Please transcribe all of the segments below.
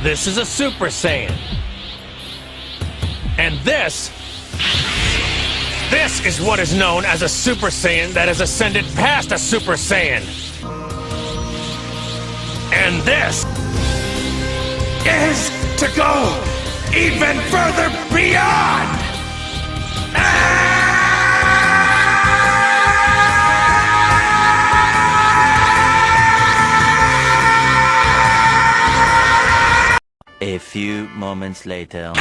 This is a Super Saiyan. And this is what is known as a Super Saiyan that has ascended past a Super Saiyan. And this is to go even further beyond. A few moments later.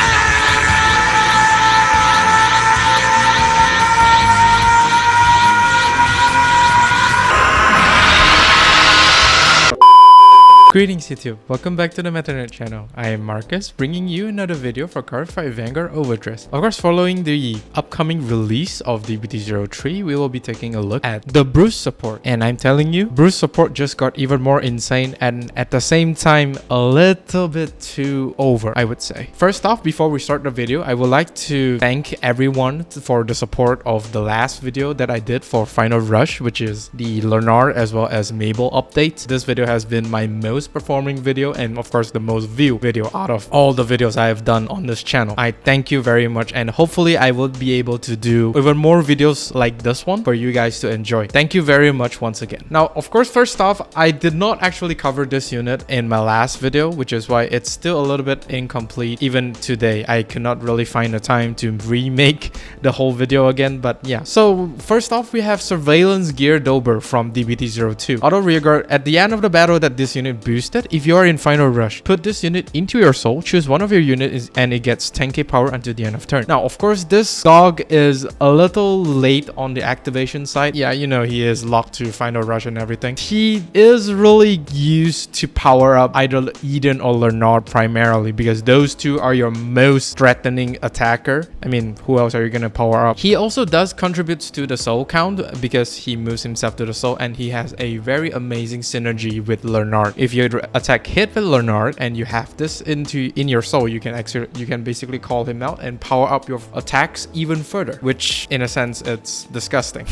Greetings YouTube, welcome back to the Madonna channel. I am Marcus, bringing you another video for Cardfight Vanguard Overdress. Of course, following the upcoming release of DBT03, we will be taking a look at the Bruce support. And I'm telling you, Bruce support just got even more insane and at the same time, a little bit too over, I would say. First off, before we start the video, I would like to thank everyone for the support of the last video that I did for Final Rush, which is the Leonard as well as Mabel update. This video has been my most performing video and of course the most viewed video out of all the videos I have done on this channel. I thank you very much and hopefully I will be able to do even more videos like this one for you guys to enjoy. Thank you very much once again. Now, of course, first off, I did not actually cover this unit in my last video, which is why it's still a little bit incomplete. Even today, I cannot really find the time to remake the whole video again, but yeah. So first off, we have Surveillance Gear Dober from DBT02. Auto rearguard at the end of the battle that this unit boosted. If you are in Final Rush, put this unit into your soul, choose one of your units and it gets 10k power until the end of turn. Now, of course, this dog is a little late on the activation side. Yeah, you know, he is locked to Final Rush and everything. He is really used to power up either Eden or Leonard primarily because those two are your most threatening attacker. I mean, who else are you gonna power up? He also does contributes to the soul count because he moves himself to the soul and he has a very amazing synergy with Leonard. If you attack hit with Leonard and you have this in your soul, you can basically call him out and power up your attacks even further, which in a sense it's disgusting.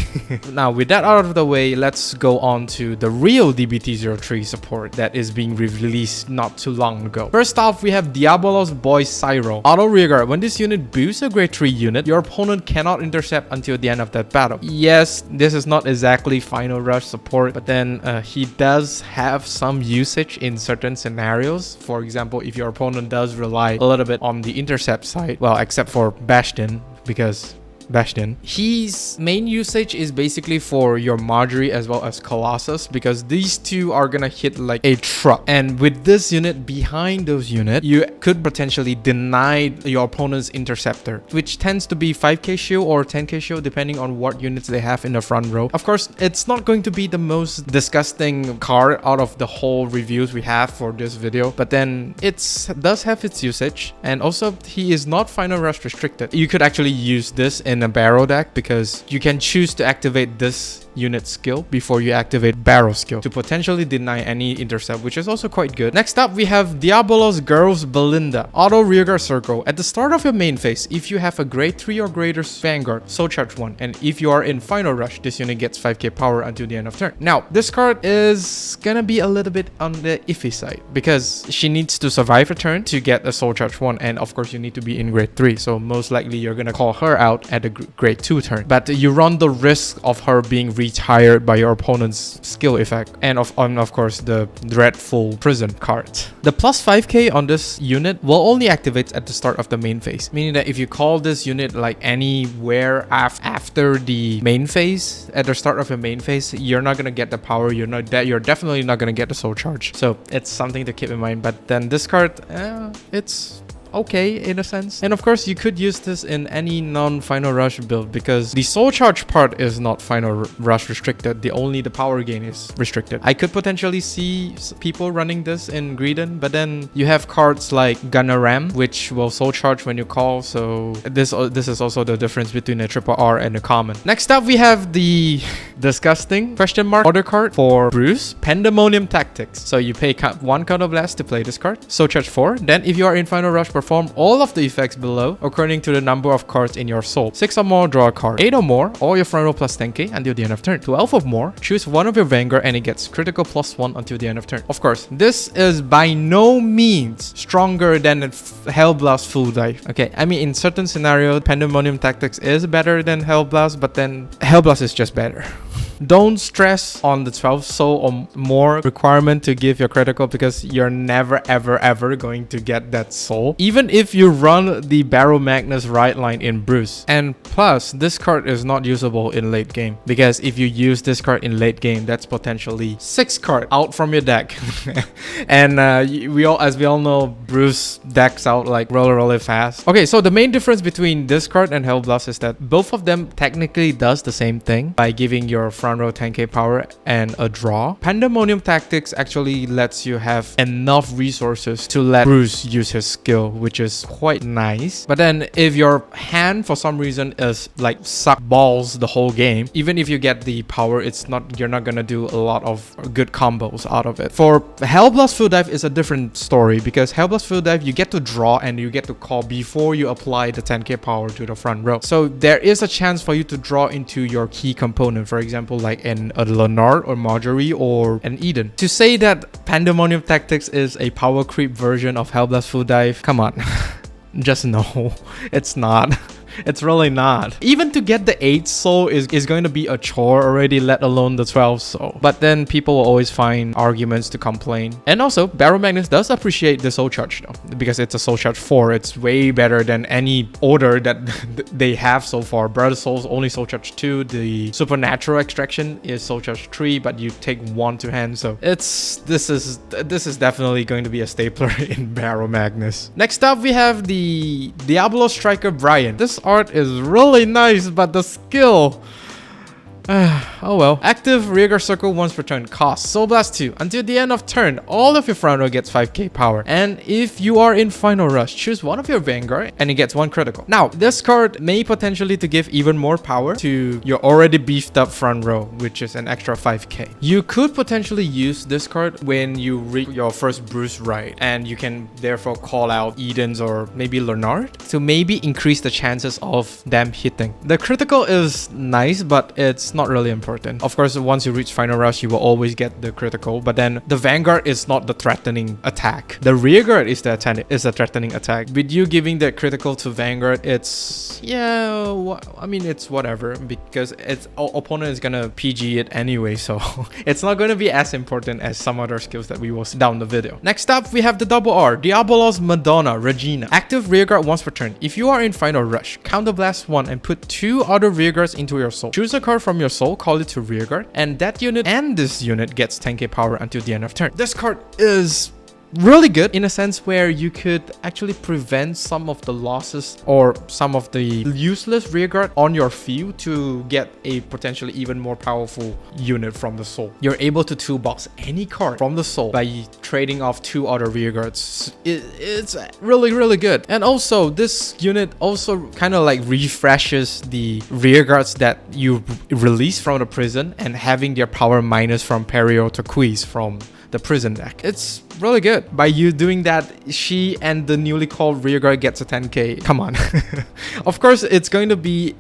Now with that out of the way, let's go on to the real DBT03 support that is being released not too long ago. First off, we have Diabolos boy Cyril. Auto rearguard. When this unit boosts a grade 3 unit, your opponent cannot intercept until the end of that battle. Yes, this is not exactly Final Rush support, but then he does have some usage in certain scenarios. For example, if your opponent does rely a little bit on the intercept side, well, except for Bastion, because his main usage is basically for your Marjorie as well as Colossus because these two are gonna hit like a truck. And with this unit behind those units, you could potentially deny your opponent's interceptor, which tends to be 5k shield or 10k shield depending on what units they have in the front row. Of course, it's not going to be the most disgusting card out of the whole reviews we have for this video, but then it does have its usage. And also, he is not Final Rush restricted. You could actually use this in a barrel deck because you can choose to activate this unit skill before you activate barrel skill to potentially deny any intercept, which is also quite good. Next up, we have Diabolos girls Belinda. Auto rearguard circle. At the start of your main phase, if you have a grade 3 or greater Vanguard, soul charge 1, and if you are in Final Rush, this unit gets 5k power until the end of turn. Now, this card is gonna be a little bit on the iffy side because she needs to survive a turn to get a soul charge 1, and of course you need to be in grade 3, so most likely you're gonna call her out at a grade 2 turn, but you run the risk of her being retired by your opponent's skill effect and of course the dreadful prison card. The plus 5k on this unit will only activate at the start of the main phase, meaning that if you call this unit like anywhere after the main phase, at the start of your main phase, you're not gonna get the power, you're definitely not gonna get the soul charge, so it's something to keep in mind. But then this card, it's okay in a sense. And of course, you could use this in any non-Final Rush build because the soul charge part is not Final Rush restricted. The power gain is restricted. I could potentially see people running this in Greedon, but then you have cards like Gunnaram, which will soul charge when you call. So this is also the difference between a triple R and a common. Next up, we have the disgusting question mark order card for Bruce, Pandemonium Tactics. So you pay 1 counter blast to play this card. Soul charge 4. Then if you are in Final Rush perform all of the effects below according to the number of cards in your soul. 6 or more, draw a card. 8 or more, all your front row plus 10k until the end of turn. 12 or more, choose one of your Vanguard and it gets critical +1 until the end of turn. Of course, this is by no means stronger than Hellblast Full Dive. Okay, I mean in certain scenarios, Pandemonium Tactics is better than Hellblast, but then Hellblast is just better. Don't stress on the 12 soul or more requirement to give your critical because you're never ever going to get that soul, even if you run the Barrow Magnus right line in Bruce. And plus, this card is not usable in late game because if you use this card in late game, that's potentially 6 card out from your deck. And as we all know, Bruce decks out like really fast. Okay, so the main difference between this card and Hellblast is that both of them technically does the same thing by giving your front row 10k power and a draw. Pandemonium Tactics actually lets you have enough resources to let Bruce use his skill, which is quite nice. But then if your hand for some reason is like suck balls the whole game, even if you get the power, you're not gonna do a lot of good combos out of it. For Hellblast Full Dive is a different story because Hellblast Full Dive you get to draw and you get to call before you apply the 10k power to the front row. So there is a chance for you to draw into your key component, for example like a Leonard or Marjorie or an Eden. To say that Pandemonium Tactics is a power creep version of Hellblast Full Dive, come on. Just no, it's not. It's really not. Even to get the 8 soul is going to be a chore already, let alone the 12 soul. But then people will always find arguments to complain. And also, Barrow Magnus does appreciate the soul charge though, because it's a soul charge 4. It's way better than any order that they have so far. Brother Soul's only soul charge 2. The Supernatural Extraction is soul charge 3, but you take 1 to hand. So this is definitely going to be a stapler in Barrow Magnus. Next up, we have the Diabolos Striker Brian. This art is really nice, but the skill... oh well. Active rearguard circle once per turn. Cost Soul Blast 2. Until the end of turn, all of your front row gets 5k power. And if you are in Final Rush, choose one of your Vanguard and it gets 1 critical. Now, this card may potentially to give even more power to your already beefed up front row, which is an extra 5k. You could potentially use this card when you reach your first Bruce ride, and you can therefore call out Edens or maybe Leonard to maybe increase the chances of them hitting. The critical is nice, but it's not really important. Of course, once you reach Final Rush, you will always get the critical, but then the Vanguard is not the threatening attack. The rearguard is the threatening attack. With you giving the critical to Vanguard, it's... yeah, I mean, it's whatever, because its opponent is gonna PG it anyway, so it's not gonna be as important as some other skills that we will see down the video. Next up, we have the double R, Diabolos, Madonna, Regina. Active rearguard once per turn. If you are in Final Rush, counterblast 1 and put 2 other rearguards into your soul. Choose a card from your soul, call it to rearguard, and that unit and this unit gets 10k power until the end of turn. This card is really good in a sense where you could actually prevent some of the losses or some of the useless rearguard on your field to get a potentially even more powerful unit from the soul. You're able to toolbox any card from the soul by trading off 2 other rearguards. It's really good. And also this unit also kind of like refreshes the rearguards that you release from the prison and having their power minus from Perio Turquoise from the prison deck. It's really good. By you doing that, she and the newly called rearguard gets a 10k. Come on. Of course, it's going to be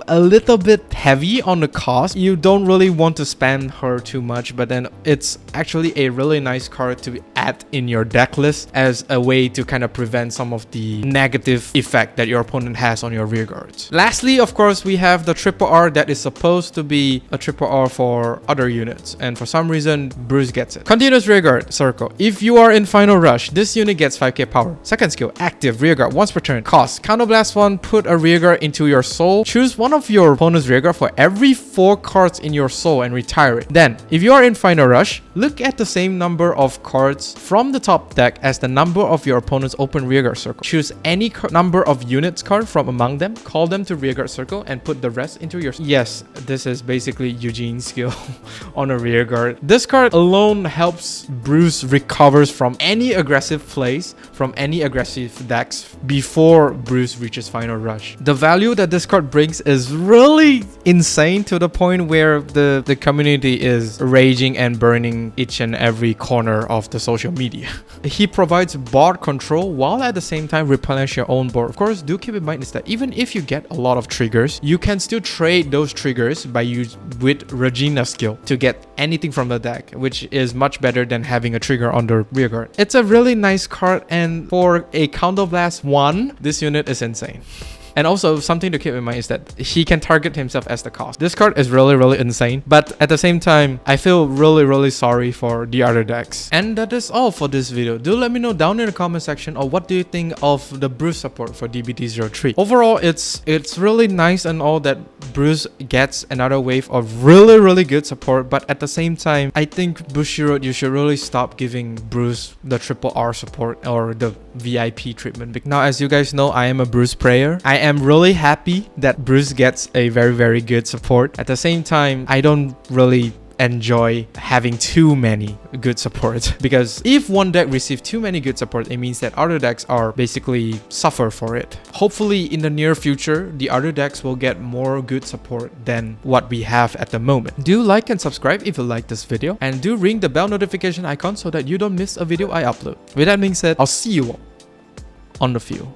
a little bit heavy on the cost. You don't really want to spend her too much, but then it's actually a really nice card to add in your deck list as a way to kind of prevent some of the negative effect that your opponent has on your rearguards. Lastly, of course, we have the triple R that is supposed to be a triple R for other units, and for some reason, Bruce gets it. Continuous rearguard circle. If you are in Final Rush, this unit gets 5k power. Second skill, active rearguard once per turn. Cost counterblast 1, put a rearguard into your soul. Choose one of your opponent's rearguard for every 4 cards in your soul and retire it. Then, if you are in Final Rush, look at the same number of cards from the top deck as the number of your opponent's open rearguard circle. Choose any number of units card from among them, call them to rearguard circle, and put the rest into your... Yes, this is basically Eugene's skill on a rearguard. This card alone helps Bruce recover recovers from any aggressive plays, from any aggressive decks before Bruce reaches final rush. The value that this card brings is really insane, to the point where the community is raging and burning each and every corner of the social media. He provides board control while at the same time replenish your own board. Of course, do keep in mind is that even if you get a lot of triggers, you can still trade those triggers with Regina skill to get anything from the deck, which is much better than having a trigger on the rear guard. It's a really nice card, and for a Counterblast 1, this unit is insane. And also, something to keep in mind is that he can target himself as the cost. This card is really insane, but at the same time, I feel really sorry for the other decks. And that is all for this video. Do let me know down in the comment section, or what do you think of the Bruce support for DBT03. Overall, it's really nice and all that Bruce gets another wave of really good support, but at the same time, I think Bushiroad, you should really stop giving Bruce the triple R support or the VIP treatment. Now, as you guys know, I am a Bruce player. I am really happy that Bruce gets a very good support. At the same time, I don't really enjoy having too many good support, because if one deck receives too many good support, it means that other decks are basically suffer for it. Hopefully in the near future, the other decks will get more good support than what we have at the moment. Do like and subscribe if you like this video, and do ring the bell notification icon so that you don't miss a video I upload. With that being said, I'll see you all on the field.